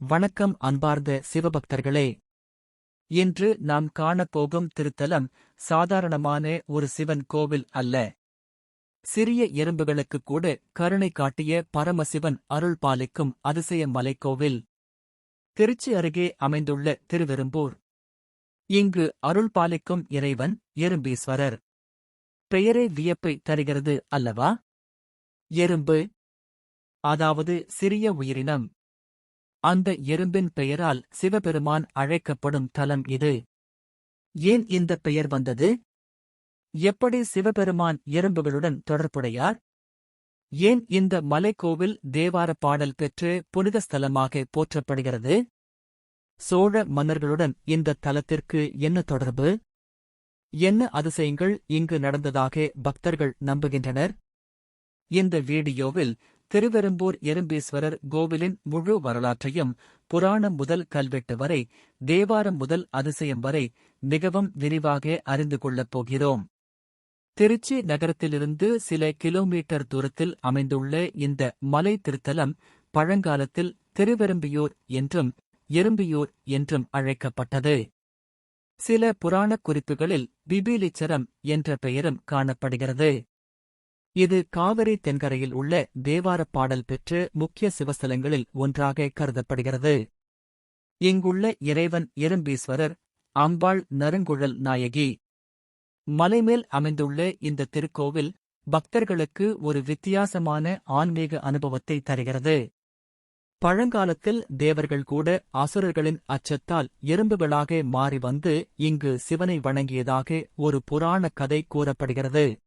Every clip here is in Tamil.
வணக்கம் அன்பார்ந்த சிவபக்தர்களே. இன்று நாம் காணப்போகும் திருத்தலம் சாதாரணமான ஒரு சிவன் கோவில் அல்ல. சிறிய எறும்புகளுக்குக் கூட கருணை காட்டிய பரமசிவன் அருள் பாலிக்கும் அதிசய மலைக்கோவில். திருச்சி அருகே அமைந்துள்ள திருவெரும்பூர். இங்கு அருள் பாலிக்கும் இறைவன் எறும்பீஸ்வரர். பெயரே வியப்பை தருகிறது அல்லவா? எறும்பு, அதாவது சிறிய உயிரினம். அந்த எறும்பின் பெயரால் சிவபெருமான் அழைக்கப்படும் தலம் இது. ஏன் இந்த பெயர் வந்தது? எப்படி சிவபெருமான் எறும்புகளுடன் தொடர்புடையார்? ஏன் இந்த மலைக்கோவில் தேவார பாடல் பெற்று புனித ஸ்தலமாக போற்றப்படுகிறது? சோழ மன்னர்களுடன் இந்த தலத்திற்கு என்ன தொடர்பு? என்ன அதிசயங்கள் இங்கு நடந்ததாக பக்தர்கள் நம்புகின்றனர்? இந்த வீடியோவில் திருவெரும்பூர் எறும்பீஸ்வரர் கோவிலின் முழு வரலாற்றையும், புராணம் முதல் கல்வெட்டு வரை, தேவாரம் முதல் அதிசயம் வரை மிகவும் விரிவாக அறிந்து கொள்ளப் போகிறோம். திருச்சி நகரத்திலிருந்து சில கிலோமீட்டர் தூரத்தில் அமைந்துள்ள இந்த மலை திருத்தலம் பழங்காலத்தில் திருவெரும்பியூர் என்றும் எறும்பியூர் என்றும் அழைக்கப்பட்டது. சில புராணக் குறிப்புகளில் பிபீலிச்சரம் என்ற பெயரும் காணப்படுகிறது. இது காவிரி தென்கரையில் உள்ள தேவாரப் பாடல் பெற்ற முக்கிய சிவஸ்தலங்களில் ஒன்றாக கருதப்படுகிறது. இங்குள்ள இறைவன் எறும்பீஸ்வரர், அம்பாள் நறுங்குழல் நாயகி. மலைமேல் அமைந்துள்ள இந்த திருக்கோவில் பக்தர்களுக்கு ஒரு வித்தியாசமான ஆன்மீக அனுபவத்தை தருகிறது. பழங்காலத்தில் தேவர்கள் கூட அசுரர்களின் அச்சத்தால் எறும்புகளாக மாறி வந்து இங்கு சிவனை வணங்கியதாக ஒரு புராணக் கதை கூறப்படுகிறது.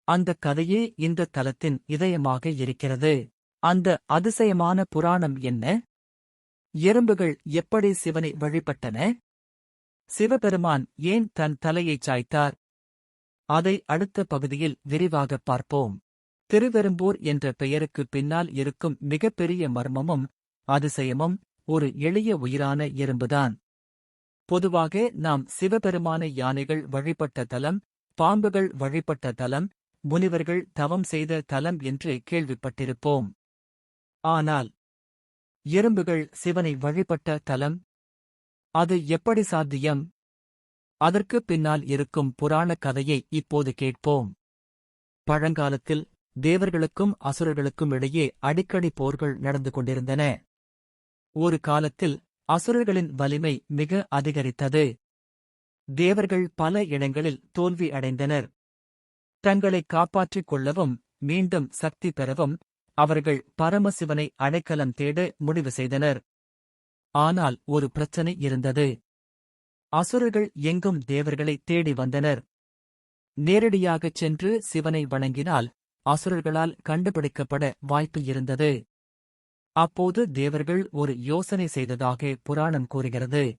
அந்த கதையே இந்த தலத்தின் இதயமாக இருக்கிறது. அந்த அதிசயமான புராணம் என்ன? எறும்புகள் எப்படி சிவனை வழிபட்டன? சிவபெருமான் ஏன் தன் தலையைச் சாய்த்தார்? அதை அடுத்த பகுதியில் விரிவாகப் பார்ப்போம். திருவெரும்பூர் என்ற பெயருக்குப் பின்னால் இருக்கும் மிகப்பெரிய மர்மமும் அதிசயமும் ஒரு எளிய உயிரான எறும்புதான். பொதுவாக நாம் சிவபெருமானை யானைகள் வழிபட்ட தலம், பாம்புகள் வழிபட்ட தலம், முனிவர்கள் தவம் செய்த தலம் என்று கேள்விப்பட்டிருப்போம். ஆனால் எறும்புகள் சிவனை வழிபட்ட தலம், அது எப்படி சாத்தியம்? அதற்கு பின்னால் இருக்கும் புராணக் கதையை இப்போது கேட்போம். பழங்காலத்தில் தேவர்களுக்கும் அசுரர்களுக்கும் இடையே அடிக்கடி போர்கள் நடந்து கொண்டிருந்தன. ஒரு காலத்தில் அசுரர்களின் வலிமை மிக அதிகரித்தது. தேவர்கள் பல இடங்களில் தோல்வி அடைந்தனர். தங்களை காப்பாற்றிக் கொள்ளவும் மீண்டும் சக்தி பெறவும் அவர்கள் பரமசிவனை அடைக்கலம் தேட முடிவு செய்தனர். ஆனால் ஒரு பிரச்சனை இருந்தது. அசுரர்கள் எங்கும் தேவர்களை தேடி வந்தனர். நேரடியாகச் சென்று சிவனை வணங்கினால் அசுரர்களால் கண்டுபிடிக்கப்பட வாய்ப்பு இருந்தது. அப்போது தேவர்கள் ஒரு யோசனை செய்ததாக புராணம் கூறுகிறது.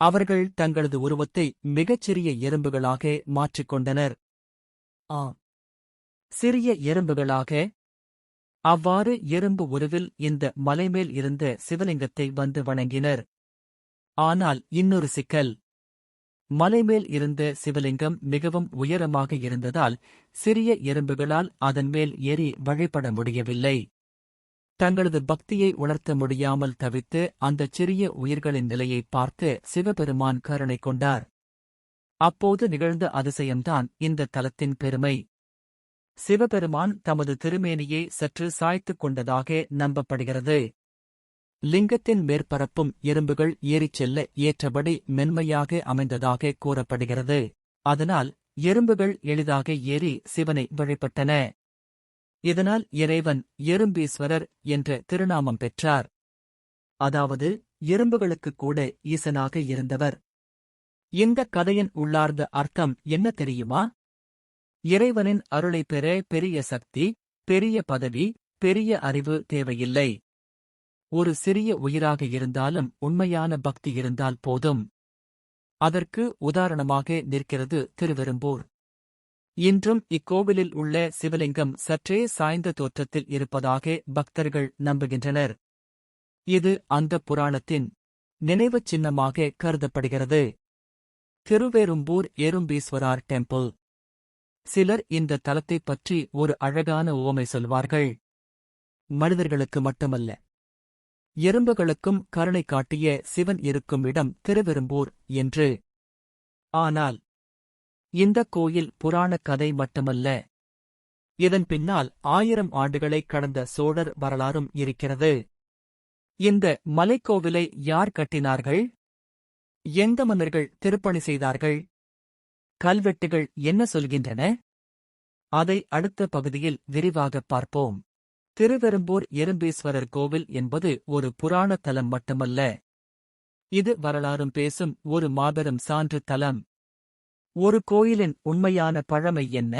அவர்கள் தங்களது உருவத்தை மிகச்சிறிய எறும்புகளாக மாற்றிக்கொண்டனர். சிறிய எறும்புகளாக. அவ்வாறு எறும்பு உருவில் இந்த மலைமேல் இருந்த சிவலிங்கத்தை வந்து வணங்கினர். ஆனால் இன்னொரு சிக்கல். மலைமேல் இருந்த சிவலிங்கம் மிகவும் உயரமாக இருந்ததால் சிறிய எறும்புகளால் அதன் மேல் ஏறி வழிபட முடியவில்லை. தங்களது பக்தியை உணர்த்த முடியாமல் தவித்து அந்தச் சிறிய உயிர்களின் நிலையை பார்த்து சிவபெருமான் கருணை கொண்டார். அப்போது நிகழ்ந்த அதிசயம்தான் இந்த தலத்தின் பெருமை. சிவபெருமான் தமது திருமேனியை சற்று சாய்த்துக் கொண்டதாக நம்பப்படுகிறது. லிங்கத்தின் மேற்பரப்பும் எறும்புகள் ஏறிச் செல்ல ஏற்றபடி மென்மையாக அமைந்ததாக கூறப்படுகிறது. அதனால் எறும்புகள் எளிதாக ஏறி சிவனை வழிபட்டன. இதனால் இறைவன் எறும்பீஸ்வரர் என்ற திருநாமம் பெற்றார். அதாவது எறும்புகளுக்குக் கூட ஈசனாக இருந்தவர். இந்த கதையின் உள்ளார்ந்த அர்த்தம் என்ன தெரியுமா? இறைவனின் அருளை பெற பெரிய சக்தி, பெரிய பதவி, பெரிய அறிவு தேவையில்லை. ஒரு சிறிய உயிராக இருந்தாலும் உண்மையான பக்தி இருந்தால் போதும். அதற்கு உதாரணமாக நிற்கிறது திருவெரும்பூர். இன்றும் இக்கோவிலில் உள்ள சிவலிங்கம் சற்றே சாய்ந்த தோற்றத்தில் இருப்பதாக பக்தர்கள் நம்புகின்றனர். இது அந்த புராணத்தின் நினைவுச் சின்னமாக கருதப்படுகிறது. திருவெரும்பூர் எறும்பீஸ்வரர் டெம்பிள். சிலர் இந்த தலத்தைப் பற்றி ஒரு அழகான உவமை சொல்வார்கள். மனிதர்களுக்கு மட்டுமல்ல, எறும்புகளுக்கும் கருணை காட்டிய சிவன் இருக்கும் இடம் திருவெரும்பூர் என்று. ஆனால் இந்தக் கோயில் புராணக் கதை மட்டுமல்ல. இதன் பின்னால் 1000 ஆண்டுகளை கடந்த சோழர் வரலாறும் இருக்கிறது. இந்த மலைக்கோவிலை யார் கட்டினார்கள்? எந்த மன்னர்கள் திருப்பணி செய்தார்கள்? கல்வெட்டுகள் என்ன சொல்கின்றன? அதை அடுத்த பகுதியில் விரிவாகப் பார்ப்போம். திருவெரும்பூர் எறும்பீஸ்வரர் கோவில் என்பது ஒரு புராண தலம் மட்டுமல்ல. இது வரலாறும் பேசும் ஒரு மாபெரும் சான்று தலம். ஒரு கோயிலின் உண்மையான பழமை என்ன?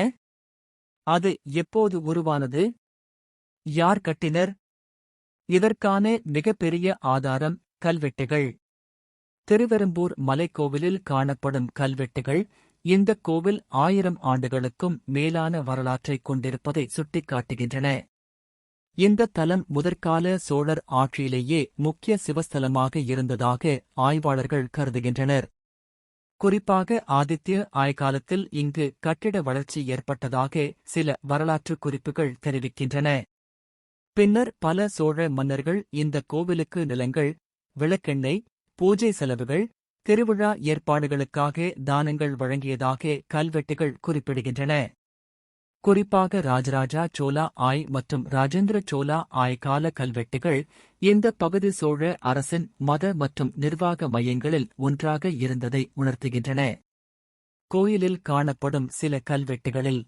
அது எப்போது உருவானது? யார் கட்டினர்? இதற்கான மிகப்பெரிய ஆதாரம் கல்வெட்டுகள். திருவெரும்பூர் மலைக்கோவிலில் காணப்படும் கல்வெட்டுகள் இந்தக் கோவில் 1000 ஆண்டுகளுக்கும் மேலான வரலாற்றைக் கொண்டிருப்பதை சுட்டிக்காட்டுகின்றன. இந்த தலம் முதற்கால சோழர் ஆட்சியிலேயே முக்கிய சிவஸ்தலமாக இருந்ததாக ஆய்வாளர்கள் கருதுகின்றனர். குறிப்பாக ஆதித்ய ஆய்காலத்தில் இங்கு கட்டிட வளர்ச்சி ஏற்பட்டதாக சில வரலாற்றுக் குறிப்புகள் தெரிவிக்கின்றன. பின்னர் பல சோழ மன்னர்கள் இந்த கோவிலுக்கு நிலங்கள், விளக்கெண்ணெய், பூஜை செலவுகள், திருவிழா ஏற்பாடுகளுக்காக தானங்கள் வழங்கியதாக கல்வெட்டுகள் குறிப்பிடுகின்றன. குறிப்பாக ராஜராஜா சோழா ஆய் மற்றும் ராஜேந்திர சோழா ஆய் கால கல்வெட்டுகள் இந்த பகுதி சோழ அரசின் மத மற்றும் நிர்வாக மையங்களில் ஒன்றாக இருந்ததை உணர்த்துகின்றன. கோயிலில் காணப்படும் சில கல்வெட்டுகளில்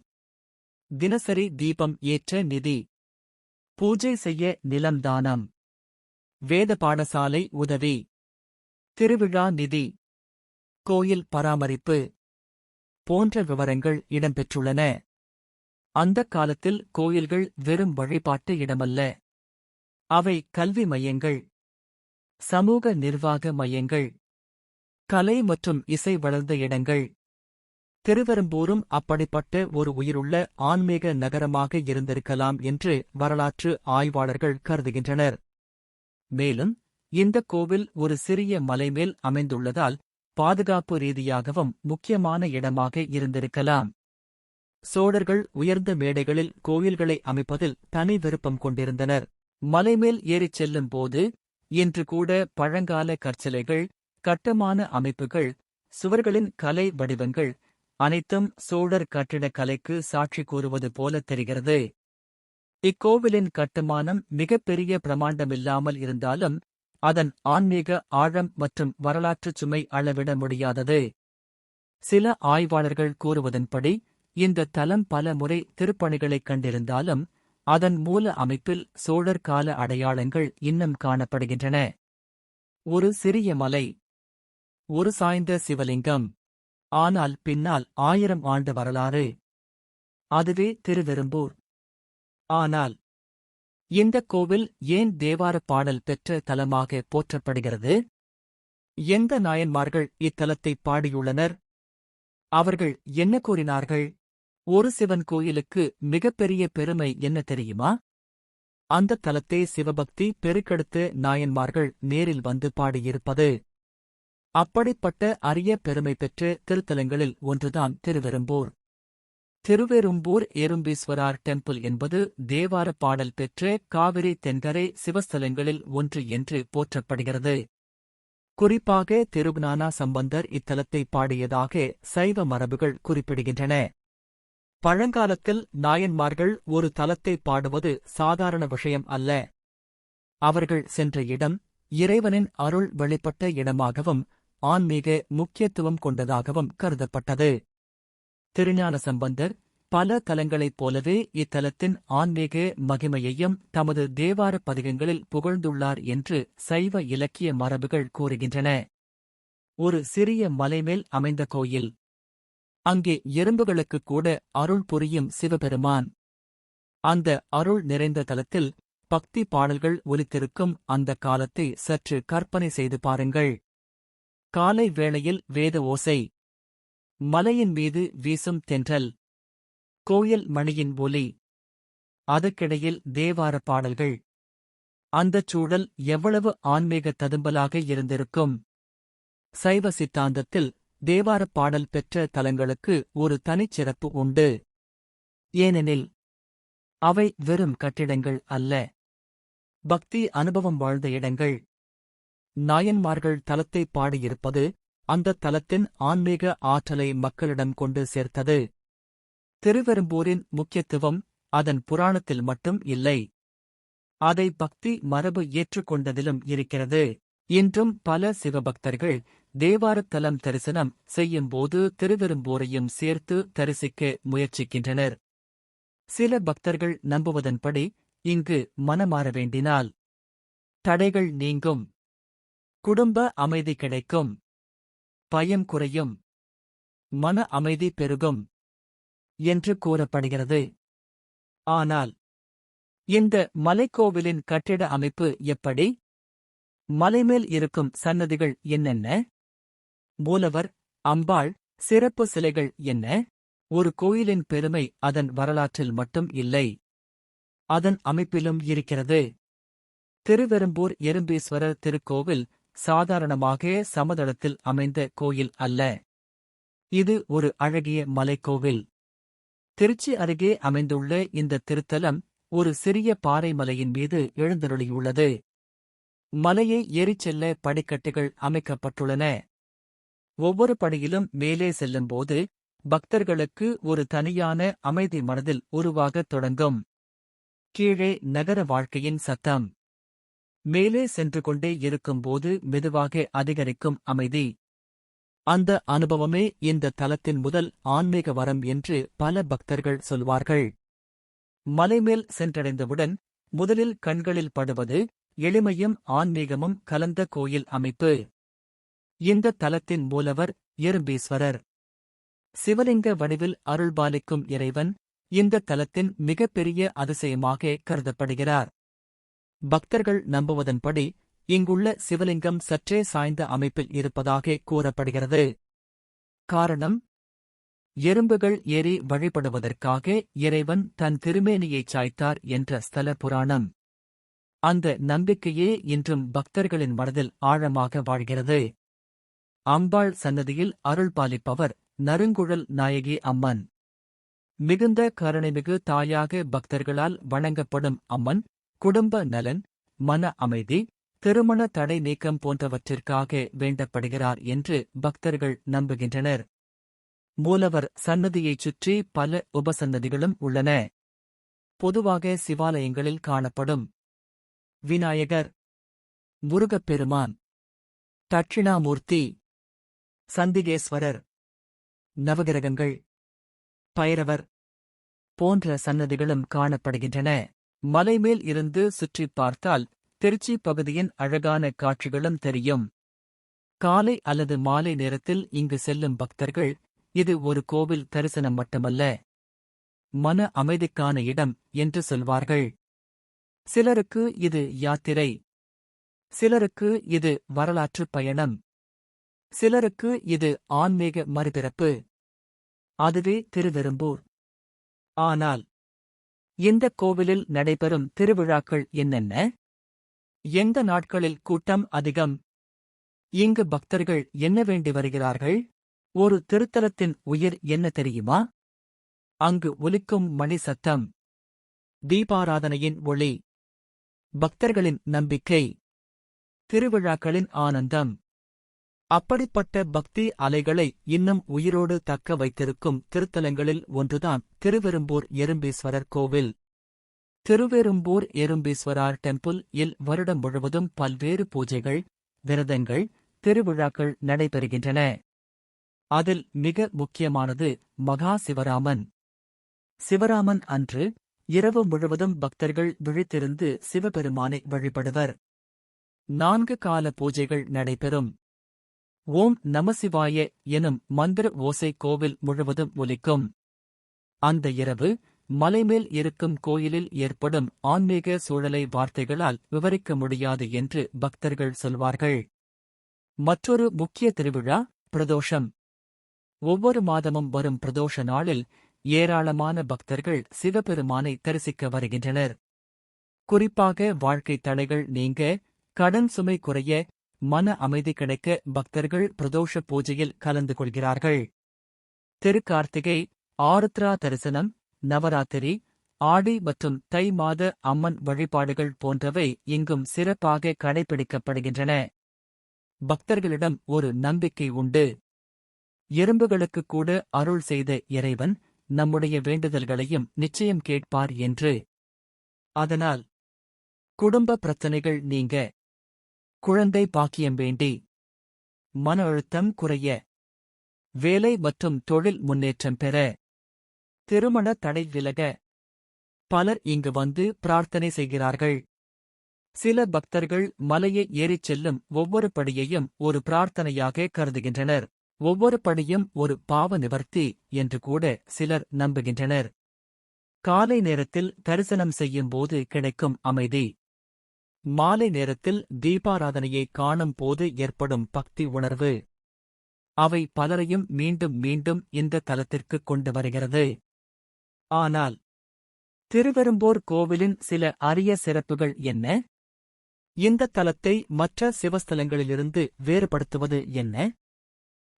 தினசரி தீபம் ஏற்ற நிதி, பூஜை செய்ய நிலம் தானம், வேத பாடசாலை உதவி, திருவிழா நிதி, கோயில் பராமரிப்பு போன்ற விவரங்கள் இடம்பெற்றுள்ளன. அந்தக் காலத்தில் கோயில்கள் வெறும் வழிபாட்டு இடமல்ல. அவை கல்வி மையங்கள், சமூக நிர்வாக மையங்கள், கலை மற்றும் இசை வளர்ந்த இடங்கள். திருவெரும்பூரும் அப்படிப்பட்ட ஒரு உயிருள்ள ஆன்மீக நகரமாக இருந்திருக்கலாம் என்று வரலாற்று ஆய்வாளர்கள் கருதுகின்றனர். மேலும் இந்தக் கோவில் ஒரு சிறிய மலைமேல் அமைந்துள்ளதால் பாதுகாப்பு ரீதியாகவும் முக்கியமான இடமாக இருந்திருக்கலாம். சோழர்கள் உயர்ந்த மேடைகளில் கோயில்களை அமைப்பதில் தனி விருப்பம் கொண்டிருந்தனர். மலைமேல் ஏறிச் செல்லும் போது இன்று கூட பழங்கால கற்சிலைகள், கட்டுமான அமைப்புகள், சுவர்களின் கலை வடிவங்கள் அனைத்தும் சோழர் கட்டிடக் கலைக்கு சாட்சி கூறுவது போல தெரிகிறது. இக்கோவிலின் கட்டுமானம் மிகப்பெரிய பிரமாண்டமில்லாமல் இருந்தாலும் அதன் ஆன்மீக ஆழம் மற்றும் வரலாற்றுச் சுமை அளவிட முடியாதது. சில ஆய்வாளர்கள் கூறுவதன்படி இந்த தலம் பல முறை திருப்பணிகளைக் கண்டிருந்தாலும் அதன் மூல அமைப்பில் சோழர் கால அடையாளங்கள் இன்னும் காணப்படுகின்றன. ஒரு சிறிய மலை, ஒரு சாய்ந்த சிவலிங்கம், ஆனால் பின்னால் 1000 ஆண்டு வரலாறு. அதுவே திருவெரும்பூர். ஆனால் இந்தக் கோவில் ஏன் தேவாரப் பாடல் பெற்ற தலமாக போற்றப்படுகிறது? எந்த நாயன்மார்கள் இத்தலத்தைப் பாடியுள்ளனர்? அவர்கள் என்ன கூறினார்கள்? ஒரு சிவன் கோயிலுக்கு மிகப்பெரிய பெருமை என்ன தெரியுமா? அந்தத் தலத்தை சிவபக்தி பெருக்கெடுத்து நாயன்மார்கள் நேரில் வந்து பாடியிருப்பது. அப்படிப்பட்ட அரிய பெருமை பெற்ற திருத்தலங்களில் ஒன்றுதான் திருவெரும்பூர். திருவெரும்பூர் எறும்பீஸ்வரர் டெம்பிள் என்பது தேவாரப் பாடல் பெற்ற காவிரி தென்கரை சிவஸ்தலங்களில் ஒன்று என்று போற்றப்படுகிறது. குறிப்பாக திருஞான சம்பந்தர் இத்தலத்தை பாடியதாக சைவ மரபுகள் குறிப்பிடுகின்றன. பழங்காலத்தில் நாயன்மார்கள் ஒரு தலத்தை பாடுவது சாதாரண விஷயம் அல்ல. அவர்கள் சென்ற இடம் இறைவனின் அருள் வெளிப்பட்ட இடமாகவும் ஆன்மீக முக்கியத்துவம் கொண்டதாகவும் கருதப்பட்டது. திருஞான சம்பந்தர் பல தலங்களைப் போலவே இத்தலத்தின் ஆன்மீக மகிமையையும் தமது தேவாரப் பதிகங்களில் புகழ்ந்துள்ளார் என்று சைவ இலக்கிய மரபுகள் கூறுகின்றன. ஒரு சிறிய மலைமேல் அமைந்த கோயில். அங்கே எறும்புகளுக்குக் கூட அருள் புரியும் சிவபெருமான். அந்த அருள் நிறைந்த தலத்தில் பக்தி பாடல்கள் ஒலித்திருக்கும் அந்த காலத்தை சற்று கற்பனை செய்து பாருங்கள். காலை வேளையில் வேத ஓசை, மலையின் மீது வீசும் தென்றல், கோயில் மணியின் ஒலி, அதற்கிடையில் தேவார பாடல்கள். அந்தச் சூழல் எவ்வளவு ஆன்மீக ததும்பலாக இருந்திருக்கும்! சைவ சித்தாந்தத்தில் தேவாரப் பாடல் பெற்ற தலங்களுக்கு ஒரு தனிச்சிறப்பு உண்டு. ஏனெனில் அவை வெறும் கட்டிடங்கள் அல்ல. பக்தி அனுபவம் வாழ்ந்த இடங்கள். நாயன்மார்கள் தலத்தை பாடியிருப்பது அந்த தலத்தின் ஆன்மீக ஆற்றலை மக்களிடம் கொண்டு சேர்த்தது. திருவெரும்பூரின் முக்கியத்துவம் அதன் புராணத்தில் மட்டும் இல்லை, அதை பக்தி மரபு ஏற்றுக்கொண்டதிலும் இருக்கிறது. இன்றும் பல சிவபக்தர்கள் தேவாரத்தலம் தரிசனம் செய்யும்போது திருவெரும்பூரையும் சேர்த்து தரிசிக்க முயற்சிக்கின்றனர். சில பக்தர்கள் நம்புவதன்படி இங்கு மனமாற வேண்டினால் தடைகள் நீங்கும், குடும்ப அமைதி கிடைக்கும், பயம் குறையும், மன அமைதி பெருகும் என்று கூறப்படுகிறது. ஆனால் இந்த மலைக்கோவிலின் கட்டிட அமைப்பு எப்படி? மலைமேல் இருக்கும் சன்னதிகள் என்னென்ன? மூலவர், அம்பாள், சிறப்பு சிலைகள் என்ன? ஒரு கோயிலின் பெருமை அதன் வரலாற்றில் மட்டும் இல்லை, அதன் அமைப்பிலும் இருக்கிறது. திருவெரும்பூர் எறும்பீஸ்வரர் திருக்கோவில் சாதாரணமாக சமதளத்தில் அமைந்த கோயில் அல்ல. இது ஒரு அழகிய மலைக்கோவில். திருச்சி அருகே அமைந்துள்ள இந்த திருத்தலம் ஒரு சிறிய பாறை மலையின் மீது எழுந்தருளியுள்ளது. மலையை ஏறிச் செல்ல படிக்கட்டுகள் அமைக்கப்பட்டுள்ளன. ஒவ்வொரு படியிலும் மேலே செல்லும்போது பக்தர்களுக்கு ஒரு தனியான அமைதி மனதில் உருவாகத் தொடங்கும். கீழே நகர வாழ்க்கையின் சத்தம், மேலே சென்று கொண்டே இருக்கும்போது மெதுவாக அதிகரிக்கும் அமைதி. அந்த அனுபவமே இந்த தலத்தின் முதல் ஆன்மீக வரம் என்று பல பக்தர்கள் சொல்வார்கள். மலைமேல் சென்றடைந்தவுடன் முதலில் கண்களில் படுவது எளிமையும் ஆன்மீகமும் கலந்த கோயில் அமைப்பு. இந்த தலத்தின் மூலவர் எறும்பீஸ்வரர், சிவலிங்க வடிவில் அருள்பாலிக்கும் இறைவன் இந்த தலத்தின் மிகப்பெரிய அதிசயமாக கருதப்படுகிறார். பக்தர்கள் நம்புவதன்படி இங்குள்ள சிவலிங்கம் சற்றே சாய்ந்த அமைப்பில் இருப்பதாக கூறப்படுகிறது. காரணம், எறும்புகள் ஏறி வழிபடுவதற்காக இறைவன் தன் திருமேனியைச் சாய்த்தார் என்ற ஸ்தல புராணம். அந்த நம்பிக்கையே இன்றும் பக்தர்களின் மனதில் ஆழமாக வாழ்கிறது. அம்பாள் சன்னதியில் அருள்பாலிப்பவர் நறுங்குழல் நாயகி அம்மன். மிகுந்த கருணைமிகு தாயாக பக்தர்களால் வணங்கப்படும் அம்மன் குடும்ப நலன், மன அமைதி, திருமண தடை நீக்கம் போன்றவற்றிற்காக வேண்டப்படுகிறார் என்று பக்தர்கள் நம்புகின்றனர். மூலவர் சன்னதியைச் சுற்றி பல உபசன்னதிகளும் உள்ளன. பொதுவாக சிவாலயங்களில் காணப்படும் விநாயகர், முருகப்பெருமான், தட்சிணாமூர்த்தி, சந்திகேஸ்வரர், நவகிரகங்கள், பைரவர் போன்ற சன்னதிகளும் காணப்படுகின்றன. மலைமேல் இருந்து சுற்றிப் பார்த்தால் திருச்சி பகுதியின் அழகான காட்சிகளும் தெரியும். காலை அல்லது மாலை நேரத்தில் இங்கு செல்லும் பக்தர்கள் இது ஒரு கோவில் தரிசனம் மட்டுமல்ல, மன அமைதிக்கான இடம் என்று சொல்வார்கள். சிலருக்கு இது யாத்திரை, சிலருக்கு இது வரலாற்றுப் பயணம், சிலருக்கு இது ஆன்மீக மறுபிறப்பு. அதுவே திருவெரும்பூர். ஆனால் இந்த கோவிலில் நடைபெறும் திருவிழாக்கள் என்னென்ன? எந்த நாட்களில் கூட்டம் அதிகம்? இங்கு பக்தர்கள் என்ன வேண்டி வருகிறார்கள்? ஒரு திருத்தலத்தின் உயிர் என்ன தெரியுமா? அங்கு ஒலிக்கும் மணி சத்தம், தீபாராதனையின் ஒளி, பக்தர்களின் நம்பிக்கை, திருவிழாக்களின் ஆனந்தம். அப்படிப்பட்ட பக்தி அலைகளை இன்னும் உயிரோடு தக்க வைத்திருக்கும் திருத்தலங்களில் ஒன்றுதான் திருவெரும்பூர் எறும்பீஸ்வரர் கோவில். திருவெரும்பூர் எறும்பீஸ்வரர் டெம்பிள் இல் வருடம் முழுவதும் பல்வேறு பூஜைகள், விரதங்கள், திருவிழாக்கள் நடைபெறுகின்றன. அதில் மிக முக்கியமானது மகா சிவராமன். சிவராமன் அன்று இரவு முழுவதும் பக்தர்கள் விழித்திருந்து சிவபெருமானை வழிபடுவர். 4 கால பூஜைகள் நடைபெறும். ஓம் நமசிவாய எனும் மந்திர ஓசை கோவில் முழுவதும் ஒலிக்கும். அந்த இரவு மலைமேல் இருக்கும் கோயிலில் ஏற்படும் ஆன்மீக சூழலை வார்த்தைகளால் விவரிக்க முடியாது என்று பக்தர்கள் சொல்வார்கள். மற்றொரு முக்கிய திருவிழா பிரதோஷம். ஒவ்வொரு மாதமும் வரும் பிரதோஷ நாளில் ஏராளமான பக்தர்கள் சிவபெருமானை தரிசிக்க வருகின்றனர். குறிப்பாக வாழ்க்கை தடைகள் நீங்க, கடன் சுமை குறைய, மன அமைதி கிடைக்க பக்தர்கள் பிரதோஷ பூஜையில் கலந்து கொள்கிறார்கள். திருக்கார்த்திகை, ஆருத்ரா தரிசனம், நவராத்திரி, ஆடி மற்றும் தை மாத அம்மன் வழிபாடுகள் போன்றவை இங்கும் சிறப்பாக கடைபிடிக்கப்படுகின்றன. பக்தர்களிடம் ஒரு நம்பிக்கை உண்டு. எறும்புகளுக்கு கூட அருள் செய்த இறைவன் நம்முடைய வேண்டுதல்களையும் நிச்சயம் கேட்பார் என்று. அதனால் குடும்ப பிரச்சனைகள் நீங்க, குழந்தை பாக்கியம் வேண்டி, மன அழுத்தம் குறைய, வேலை மற்றும் தொழில் முன்னேற்றம் பெற, திருமண தடை விலக பலர் இங்கு வந்து பிரார்த்தனை செய்கிறார்கள். சில பக்தர்கள் மலையை ஏறிச் செல்லும் ஒவ்வொரு படியையும் ஒரு பிரார்த்தனையாக கருதுகின்றனர். ஒவ்வொரு படியும் ஒரு பாவ நிவர்த்தி என்று கூட சிலர் நம்புகின்றனர். காலை நேரத்தில் தரிசனம் செய்யும் போது கிடைக்கும் அமைதி, மாலை நேரத்தில் தீபாராதனையை காணும் போது ஏற்படும் பக்தி உணர்வு, அவை பலரையும் மீண்டும் மீண்டும் இந்த தலத்திற்கு கொண்டு வருகிறது. ஆனால் திருவெறும்பூர் கோவிலின் சில அரிய சிறப்புகள் என்ன? இந்த தலத்தை மற்ற சிவஸ்தலங்களிலிருந்து வேறுபடுத்துவது என்ன?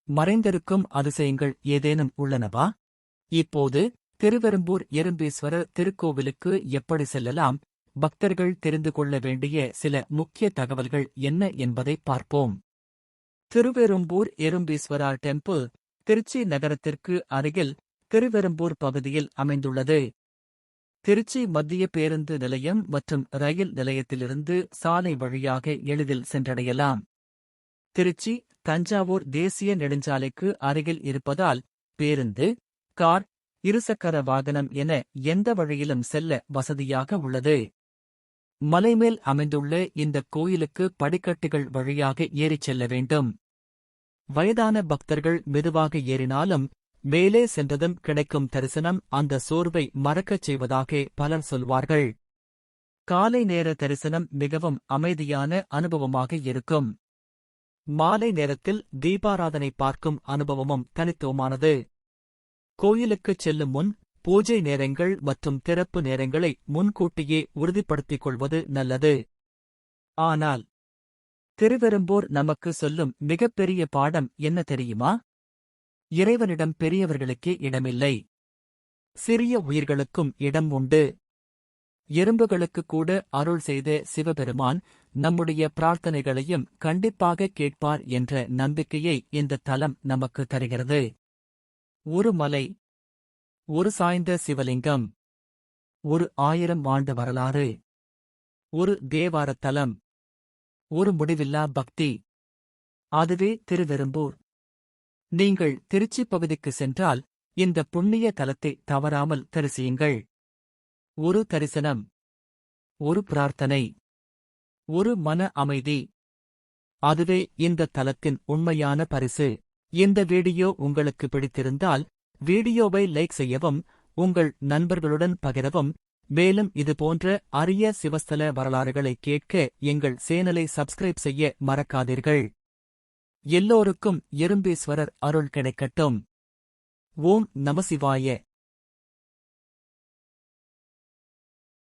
மறைந்திருக்கும் அதிசயங்கள் ஏதேனும் உள்ளனவா? இப்போது திருவெறும்பூர் எறும்பீஸ்வரர் திருக்கோவிலுக்கு எப்படி செல்லலாம், பக்தர்கள் தெரிந்து கொள்ள வேண்டிய சில முக்கிய தகவல்கள் என்ன என்பதை பார்ப்போம். திருவெறும்பூர் எறும்பீஸ்வரர் டெம்பிள் திருச்சி நகரத்திற்கு அருகில் திருவெறும்பூர் பகுதியில் அமைந்துள்ளது. திருச்சி மத்திய பேருந்து நிலையம் மற்றும் ரயில் நிலையத்திலிருந்து சாலை வழியாக எளிதில் சென்றடையலாம். திருச்சி தஞ்சாவூர் தேசிய நெடுஞ்சாலைக்கு அருகில் இருப்பதால் பேருந்து, கார், இருசக்கர வாகனம் என எந்த வழியிலும் செல்ல வசதியாக உள்ளது. மலைமேல் அமைந்துள்ள இந்த கோயிலுக்கு படிக்கட்டுகள் வழியாக ஏறிச் செல்ல வேண்டும். வயதான பக்தர்கள் மெதுவாக ஏறினாலும் மேலே சென்றதும் கிடைக்கும் தரிசனம் அந்த சோர்வை மறக்கச் செய்வதாக பலர் சொல்வார்கள். காலை நேர தரிசனம் மிகவும் அமைதியான அனுபவமாக இருக்கும். மாலை நேரத்தில் தீபாராதனை பார்க்கும் அனுபவமும் தனித்துவமானது. கோயிலுக்குச் செல்லும் முன் பூஜை நேரங்கள் மற்றும் திறப்பு நேரங்களை முன்கூட்டியே உறுதிப்படுத்திக் கொள்வது நல்லது. ஆனால் திருவெறும்பூர் நமக்கு சொல்லும் மிகப்பெரிய பாடம் என்ன தெரியுமா? இறைவனிடம் பெரியவர்களுக்கே இடமில்லை. சிறிய உயிர்களுக்கும் இடம் உண்டு. எறும்புகளுக்கு கூட அருள் செய்த சிவபெருமான் நம்முடைய பிரார்த்தனைகளையும் கண்டிப்பாக கேட்பார் என்ற நம்பிக்கையை இந்த தலம் நமக்கு தருகிறது. ஒரு மலை, ஒரு சாய்ந்த சிவலிங்கம், ஒரு 1000 ஆண்டு வரலாறு, ஒரு தேவார தலம், ஒரு முடிவில்லா பக்தி. அதுவே திருவெறும்பூர். நீங்கள் திருச்சி பகுதிக்கு சென்றால் இந்த புண்ணிய தலத்தை தவறாமல் தரிசியுங்கள். ஒரு தரிசனம், ஒரு பிரார்த்தனை, ஒரு மன அமைதி, அதுவே இந்த தலத்தின் உண்மையான பரிசு. இந்த வீடியோ உங்களுக்கு பிடித்திருந்தால் வீடியோவை லைக் செய்யவும், உங்கள் நண்பர்களுடன் பகிரவும். மேலும் இதுபோன்ற அரிய சிவஸ்தல வரலாறுகளை கேட்க எங்கள் சேனலை சப்ஸ்கிரைப் செய்ய மறக்காதீர்கள். எல்லோருக்கும் எறும்பீஸ்வரர் அருள் கிடைக்கட்டும். ஓம் நமசிவாய.